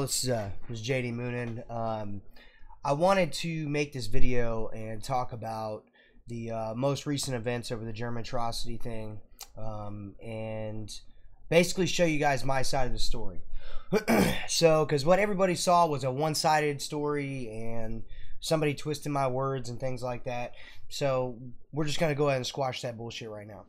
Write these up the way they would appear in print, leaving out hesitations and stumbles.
This is JD Moonin. I wanted to make this video and talk about the most recent events over the German atrocity thing, and basically show you guys my side of the story. So, because what everybody saw was a one-sided story and somebody twisted my words and things like that. So we're just going to go ahead and squash that bullshit right now.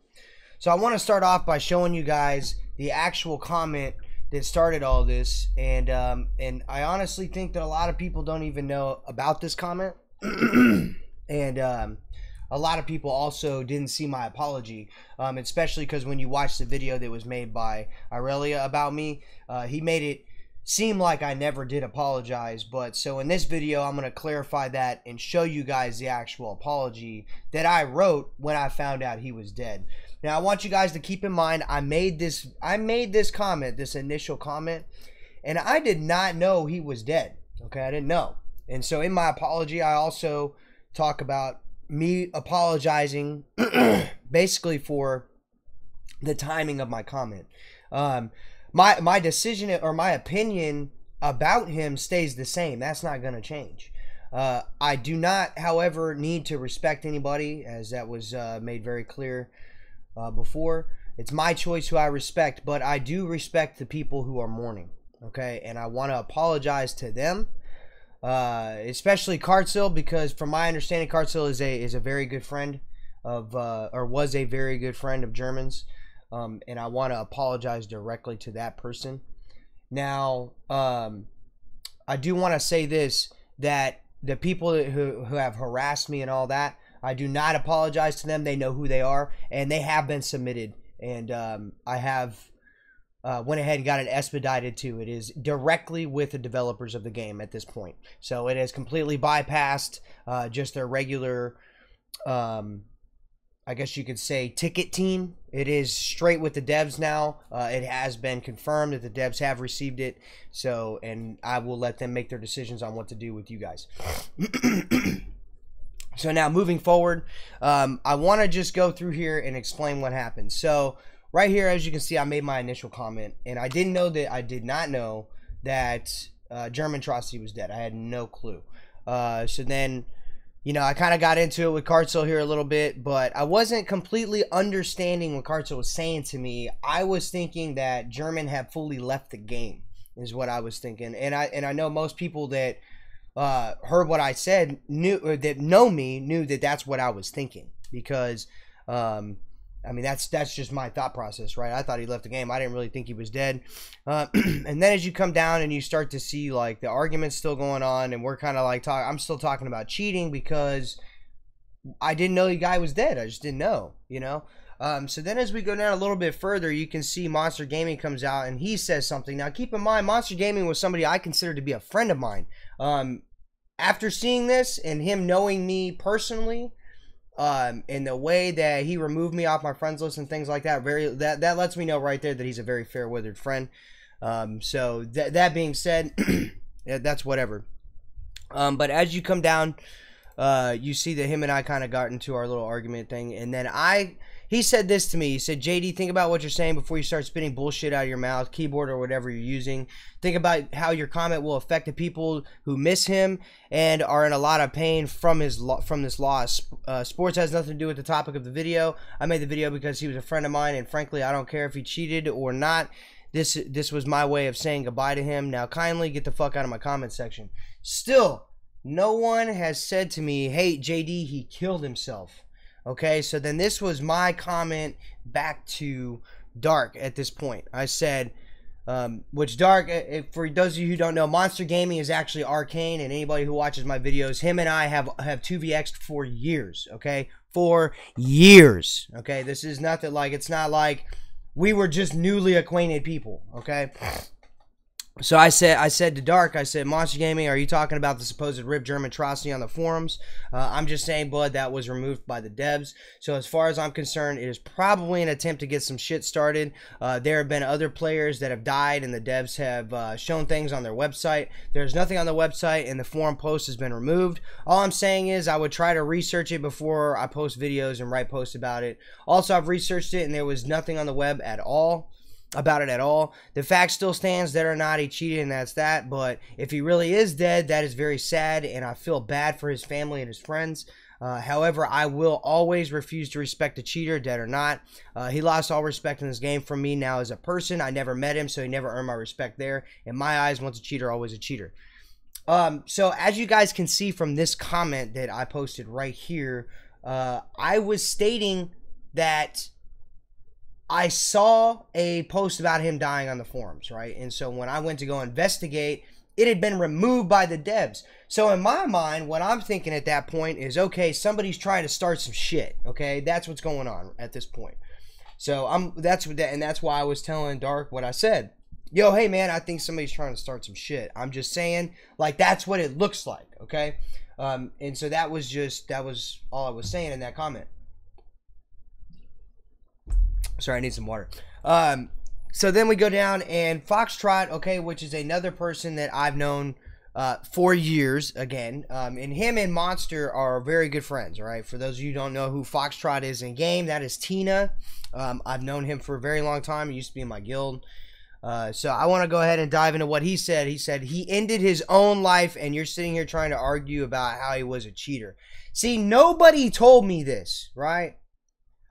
So I want to start off by showing you guys the actual comment that started all this, and I honestly think that a lot of people don't even know about this comment, and a lot of people also didn't see my apology, especially because when you watch the video that was made by Irelia about me, he made it seem like I never did apologize. But so in this video, I'm going to clarify that and show you guys the actual apology that I wrote when I found out he was dead. Now, I want you guys to keep in mind, I made this comment, this initial comment, and I did not know he was dead. Okay, I didn't know. And so in my apology, I also talk about me apologizing basically for the timing of my comment. My decision or my opinion about him stays the same. That's not going to change. I do not, however, need to respect anybody, as that was made very clear before. It's my choice who I respect, but I do respect the people who are mourning, okay? And I want to apologize to them, especially Kartzel, because from my understanding, Kartzel is a very good friend of, or was a very good friend of German's, and I want to apologize directly to that person. Now, I do want to say this, that the people who have harassed me and all that, I do not apologize to them. They know who they are, and they have been submitted. And I have went ahead and got it expedited too. It is directly with the developers of the game at this point. So it has completely bypassed just their regular, I guess you could say, ticket team. It is straight with the devs now. It has been confirmed that the devs have received it. So, and I will let them make their decisions on what to do with you guys. So now moving forward, I want to just go through here and explain what happened. So right here, as you can see, I made my initial comment, and I did not know that German atrocity was dead. I had no clue. So then, you know, I kind of got into it with Kartzel here a little bit, but I wasn't completely understanding what Kartzel was saying to me. I was thinking that German had fully left the game, is what I was thinking. And I know most people that heard what I said, knew, or that know me, knew that that's what I was thinking, because I mean, that's just my thought process, right? I thought he left the game. I didn't really think he was dead. And then as you come down and you start to see like the arguments still going on, and we're kind of like I'm still talking about cheating because I didn't know the guy was dead. I just didn't know, you know. So then as we go down a little bit further, you can see Monster Gaming comes out and he says something. Now keep in mind, Monster Gaming was somebody I considered to be a friend of mine. After seeing this and him knowing me personally, in the way that he removed me off my friends list and things like that, that lets me know right there that he's a very fair-weathered friend. So that being said, yeah, that's whatever. But as you come down, you see that him and I kind of got into our little argument thing, and then he said this to me. He said, JD, think about what you're saying before you start spitting bullshit out of your mouth, keyboard or whatever you're using. Think about how your comment will affect the people who miss him and are in a lot of pain from this loss. Sports has nothing to do with the topic of the video. I made the video because he was a friend of mine, and frankly, I don't care if he cheated or not. This was my way of saying goodbye to him. Now, kindly get the fuck out of my comment section. Still, no one has said to me, hey, JD, he killed himself. Okay, so then this was my comment back to Dark at this point. I said, which Dark, for those of you who don't know, Monster Gaming is actually Arcane, and anybody who watches my videos, him and I have 2vx'd for years, okay? For years, okay? This is nothing like, it's not like we were just newly acquainted people, okay? So I said to Dark, I said, Monster Gaming, are you talking about the supposed RIP German atrocity on the forums? I'm just saying, bud, that was removed by the devs. So as far as I'm concerned, it is probably an attempt to get some shit started. There have been other players that have died, and the devs have shown things on their website. There's nothing on the website, and the forum post has been removed. All I'm saying is I would try to research it before I post videos and write posts about it. Also, I've researched it, and there was nothing on the web at all. about it at all. The fact still stands, dead or not, he cheated, and that's that. But if he really is dead, that is very sad, and I feel bad for his family and his friends. However, I will always refuse to respect a cheater, dead or not. He lost all respect in this game from me now as a person. I never met him, so he never earned my respect there. In my eyes, once a cheater, always a cheater. So as you guys can see from this comment that I posted right here, I was stating that I saw a post about him dying on the forums, right? And so when I went to go investigate, it had been removed by the devs. So in my mind, what I'm thinking at that point is, okay, somebody's trying to start some shit. Okay, that's what's going on at this point. So that's why I was telling Dark what I said. Yo, hey man, I think somebody's trying to start some shit. I'm just saying, like, that's what it looks like. Okay, and so that was all I was saying in that comment. Sorry, I need some water. So then we go down, and Foxtrot, okay, which is another person that I've known for years, again. And him and Monster are very good friends, right? For those of you who don't know who Foxtrot is in game, that is Tina. I've known him for a very long time. He used to be in my guild. So I want to go ahead and dive into what he said. He said he ended his own life, and you're sitting here trying to argue about how he was a cheater. See, nobody told me this, right?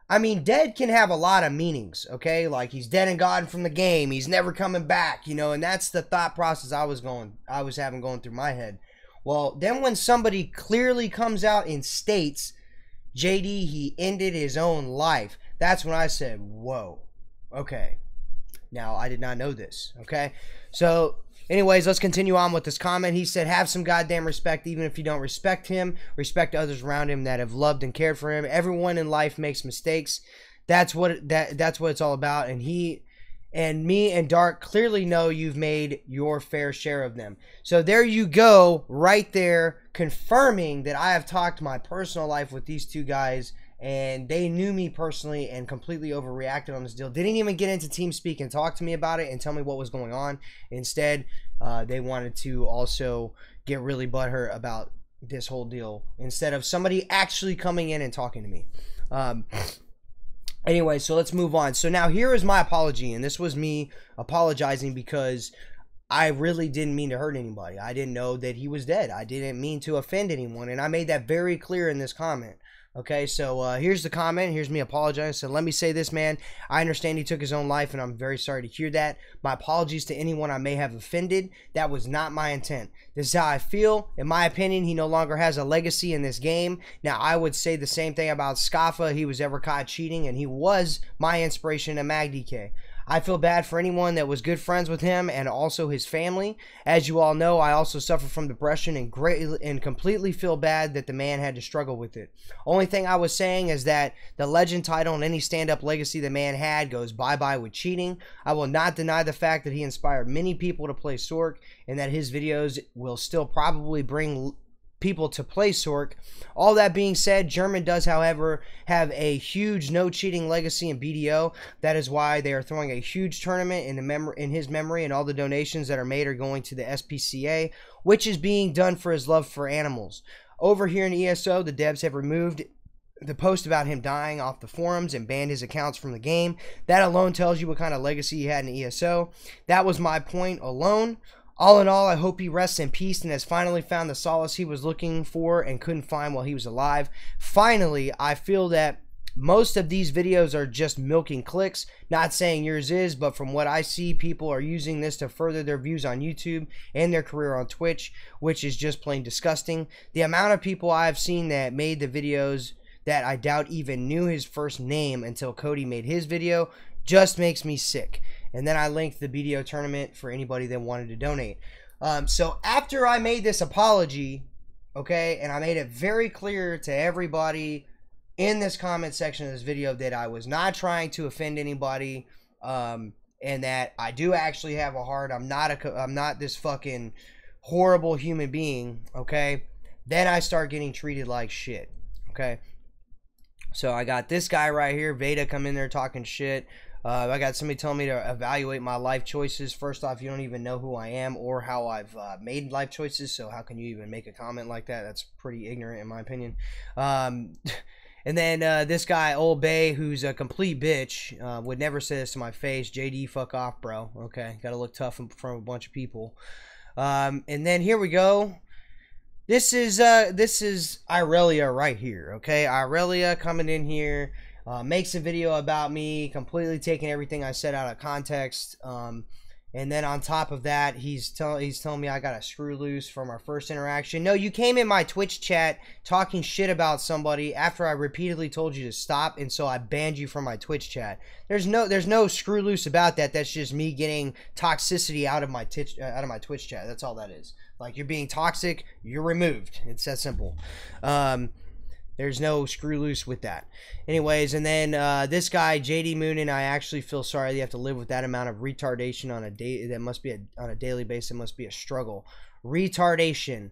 I mean, dead can have a lot of meanings, okay? Like, he's dead and gone from the game. He's never coming back, you know, and that's the thought process I was having going through my head. Well, then when somebody clearly comes out and states, JD, he ended his own life, that's when I said, whoa, okay. Now, I did not know this, okay? So, anyways, let's continue on with this comment. He said, have some goddamn respect, even if you don't respect him. Respect others around him that have loved and cared for him. Everyone in life makes mistakes. That's what it's all about. And me and Dark clearly know you've made your fair share of them. So there you go, right there, confirming that I have talked my personal life with these two guys, and they knew me personally and completely overreacted on this deal. Didn't even get into TeamSpeak and talk to me about it and tell me what was going on. Instead, they wanted to also get really butthurt about this whole deal instead of somebody actually coming in and talking to me. Anyway, so let's move on. So now here is my apology, and this was me apologizing because I really didn't mean to hurt anybody. I didn't know that he was dead. I didn't mean to offend anyone, and I made that very clear in this comment. Okay, so here's the comment. Here's me apologizing. So let me say this, man. I understand he took his own life, and I'm very sorry to hear that. My apologies to anyone I may have offended. That was not my intent. This is how I feel. In my opinion, he no longer has a legacy in this game. Now, I would say the same thing about Scaffa. He was ever caught cheating, and he was my inspiration in MagDK. I feel bad for anyone that was good friends with him and also his family. As you all know, I also suffer from depression and completely feel bad that the man had to struggle with it. Only thing I was saying is that the legend title and any stand-up legacy the man had goes bye-bye with cheating. I will not deny the fact that he inspired many people to play Sork and that his videos will still probably bring people to play Sork. All that being said, German does, however, have a huge no cheating legacy in BDO. That is why they are throwing a huge tournament in his memory, and all the donations that are made are going to the SPCA, which is being done for his love for animals. Over here in ESO, the devs have removed the post about him dying off the forums and banned his accounts from the game. That alone tells you what kind of legacy he had in ESO. That was my point alone. All in all, I hope he rests in peace and has finally found the solace he was looking for and couldn't find while he was alive. Finally, I feel that most of these videos are just milking clicks. Not saying yours is, but from what I see, people are using this to further their views on YouTube and their career on Twitch, which is just plain disgusting. The amount of people I've seen that made the videos that I doubt even knew his first name until Cody made his video just makes me sick. And then I linked the BDO tournament for anybody that wanted to donate. So after I made this apology, okay, and I made it very clear to everybody in this comment section of this video that I was not trying to offend anybody, and that I do actually have a heart. I'm not this fucking horrible human being, okay? Then I start getting treated like shit, okay? So I got this guy right here, Veda, come in there talking shit. I got somebody telling me to evaluate my life choices. First off, you don't even know who I am or how I've made life choices, so how can you even make a comment like that? That's pretty ignorant in my opinion. And then this guy, Old Bay, who's a complete bitch, would never say this to my face. JD, fuck off, bro. Okay, gotta look tough in front of a bunch of people. And then here we go. This is Irelia right here. Okay, Irelia coming in here, makes a video about me, completely taking everything I said out of context. And then on top of that, he's telling me I got a screw loose from our first interaction. No, you came in my Twitch chat talking shit about somebody after I repeatedly told you to stop, and so I banned you from my Twitch chat. There's no screw loose about that. That's just me getting toxicity out of my Twitch chat. That's all that is. Like, you're being toxic, you're removed. It's that simple. There's no screw loose with that. Anyways, and then this guy, JD Moonen, I actually feel sorry that you have to live with that amount of retardation on a day. That must be on a daily basis. It must be a struggle. Retardation.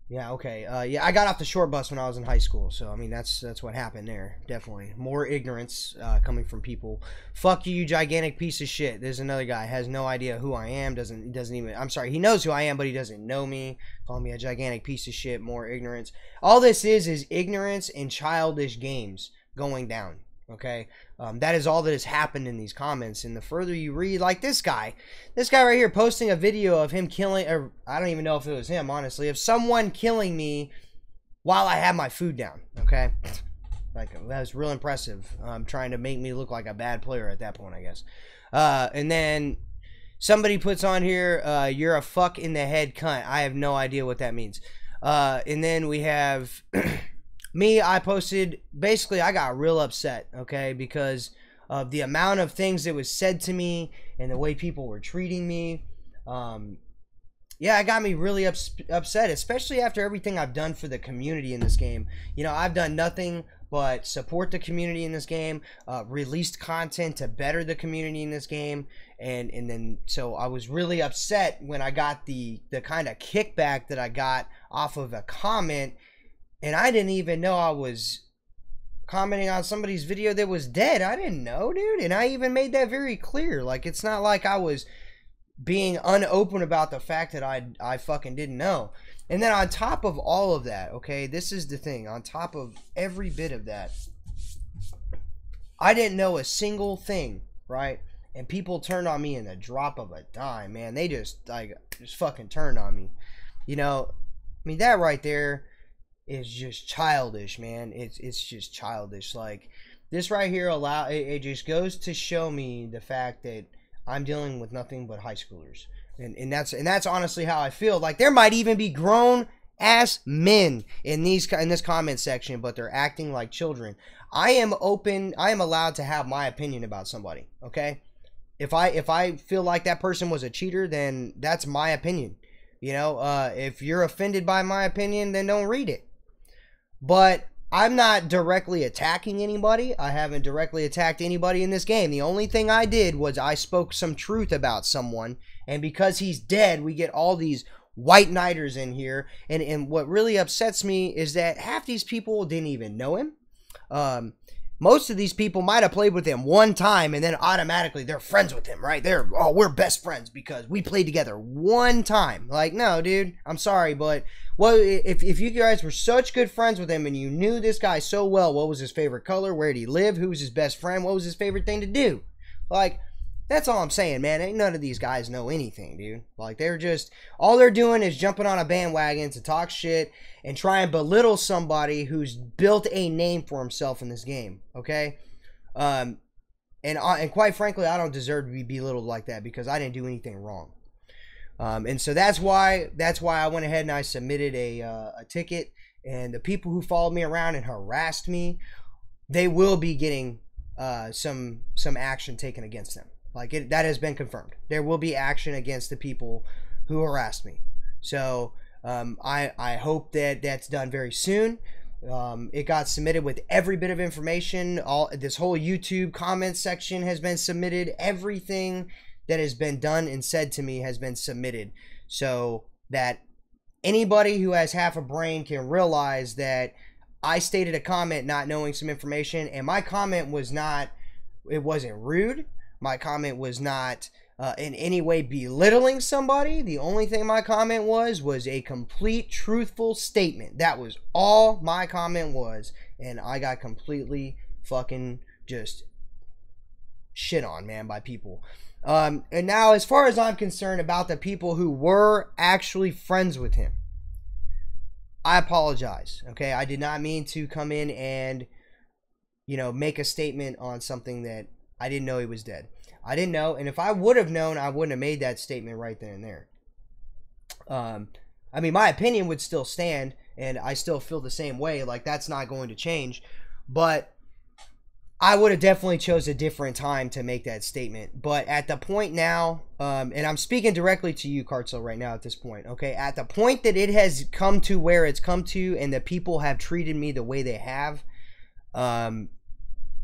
Yeah, okay. Yeah, I got off the short bus when I was in high school, so I mean that's what happened there. Definitely more ignorance coming from people. Fuck you, you gigantic piece of shit. There's another guy has no idea who I am. Doesn't even. I'm sorry, he knows who I am, but he doesn't know me. Calling me a gigantic piece of shit. More ignorance. All this is ignorance and childish games going down. Okay, that is all that has happened in these comments. And the further you read, like this guy right here posting a video of him killing, or I don't even know if it was him, honestly, of someone killing me while I had my food down. Okay, like that was real impressive. Trying to make me look like a bad player at that point, I guess. And then somebody puts on here, you're a fuck in the head cunt. I have no idea what that means. And then we have me, I posted, basically I got real upset, okay, because of the amount of things that was said to me and the way people were treating me. Yeah, it got me really upset, especially after everything I've done for the community in this game. You know, I've done nothing but support the community in this game, released content to better the community in this game, and then so I was really upset when I got the kind of kickback that I got off of a comment. And I didn't even know I was commenting on somebody's video that was dead. I didn't know, dude. And I even made that very clear. Like, it's not like I was being unopen about the fact that I fucking didn't know. And then on top of all of that, okay, this is the thing. On top of every bit of that, I didn't know a single thing, right? And people turned on me in the drop of a dime, man. They just fucking turned on me. You know, I mean, that right there is just childish, man. It's just childish. Like, this right here it just goes to show me the fact that I'm dealing with nothing but high schoolers, and that's honestly how I feel. Like, there might even be grown ass men in this comment section, but they're acting like children. I am allowed to have my opinion about somebody, okay? If I feel like that person was a cheater, then that's my opinion. You know, if you're offended by my opinion, then don't read it. But I'm not directly attacking anybody. I haven't directly attacked anybody in this game. The only thing I did was I spoke some truth about someone. And because he's dead, we get all these white knighters in here. And what really upsets me is that half these people didn't even know him. Most of these people might have played with him one time and then automatically they're friends with him, right? We're best friends because we played together one time. Like, no, dude, I'm sorry, but if you guys were such good friends with him and you knew this guy so well, what was his favorite color? Where did he live? Who was his best friend? What was his favorite thing to do? Like, that's all I'm saying, man. Ain't none of these guys know anything, dude. Like, all they're doing is jumping on a bandwagon to talk shit and try and belittle somebody who's built a name for himself in this game, okay? And quite frankly, I don't deserve to be belittled like that because I didn't do anything wrong. And so that's why I went ahead and I submitted a ticket. And the people who followed me around and harassed me, they will be getting some action taken against them. Like, that has been confirmed. There will be action against the people who harassed me. So I hope that that's done very soon. It got submitted with every bit of information. This whole YouTube comment section has been submitted. Everything that has been done and said to me has been submitted, so that anybody who has half a brain can realize that I stated a comment not knowing some information, and my comment was not, it wasn't rude. My comment was not in any way belittling somebody. The only thing my comment was a complete truthful statement. That was all my comment was, and I got completely fucking just shit on, man, by people. And now, as far as I'm concerned about the people who were actually friends with him, I apologize, okay? I did not mean to come in and, you know, make a statement on something that I didn't know he was dead. I didn't know, and if I would have known, I wouldn't have made that statement right then and there. I mean, my opinion would still stand, and I still feel the same way. Like, that's not going to change, but I would have definitely chose a different time to make that statement. But at the point now, and I'm speaking directly to you, Cartzel, right now at this point, okay? At the point that it has come to where it's come to, and the people have treated me the way they have,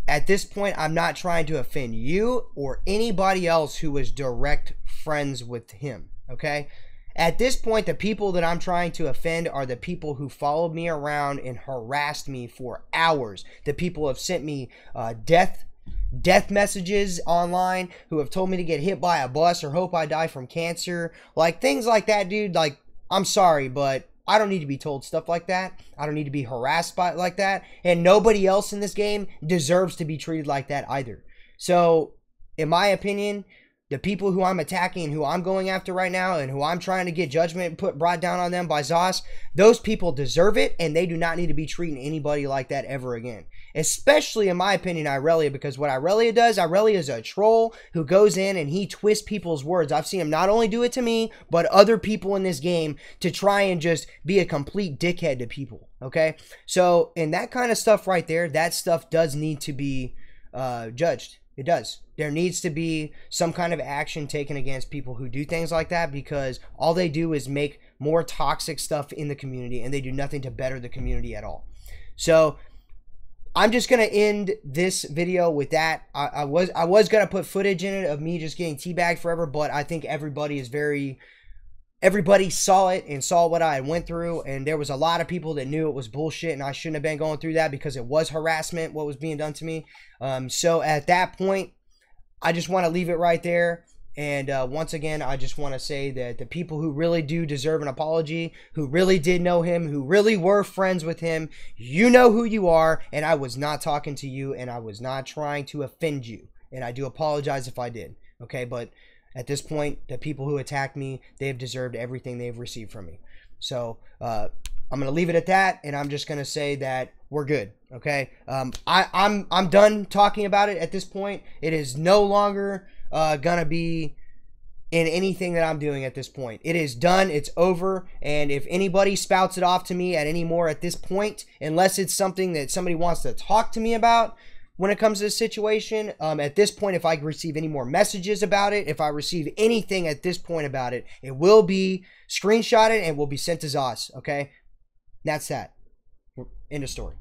at this point, I'm not trying to offend you or anybody else who was direct friends with him, okay? At this point, the people that I'm trying to offend are the people who followed me around and harassed me for hours. The people who have sent me death messages online, who have told me to get hit by a bus or hope I die from cancer. Like, things like that, dude. Like, I'm sorry, but I don't need to be told stuff like that. I don't need to be harassed by it like that. And nobody else in this game deserves to be treated like that either. So, in my opinion, the people who I'm attacking, who I'm going after right now, and who I'm trying to get judgment brought down on them by ZOS, those people deserve it, and they do not need to be treating anybody like that ever again. Especially, in my opinion, Irelia, because what Irelia does, Irelia is a troll who goes in and he twists people's words. I've seen him not only do it to me, but other people in this game to try and just be a complete dickhead to people, okay? So, in that kind of stuff right there, that stuff does need to be judged. It does. There needs to be some kind of action taken against people who do things like that, because all they do is make more toxic stuff in the community, and they do nothing to better the community at all. So I'm just going to end this video with that. I was going to put footage in it of me just getting teabagged forever, but I think everybody saw it and saw what I went through, and there was a lot of people that knew it was bullshit, and I shouldn't have been going through that because it was harassment, what was being done to me. So at that point, I just want to leave it right there. And once again, I just want to say that the people who really do deserve an apology, who really did know him, who really were friends with him, you know who you are, and I was not talking to you, and I was not trying to offend you. And I do apologize if I did, okay? But at this point, the people who attacked me, they have deserved everything they've received from me. So I'm going to leave it at that, and I'm just going to say that we're good, okay? I'm done talking about it at this point. It is no longer going to be in anything that I'm doing at this point. It is done. It's over. And if anybody spouts it off to me at any more at this point, unless it's something that somebody wants to talk to me about, when it comes to this situation, at this point, if I receive any more messages about it, if I receive anything at this point about it, it will be screenshotted and will be sent to ZOS, okay? That's that. End of story.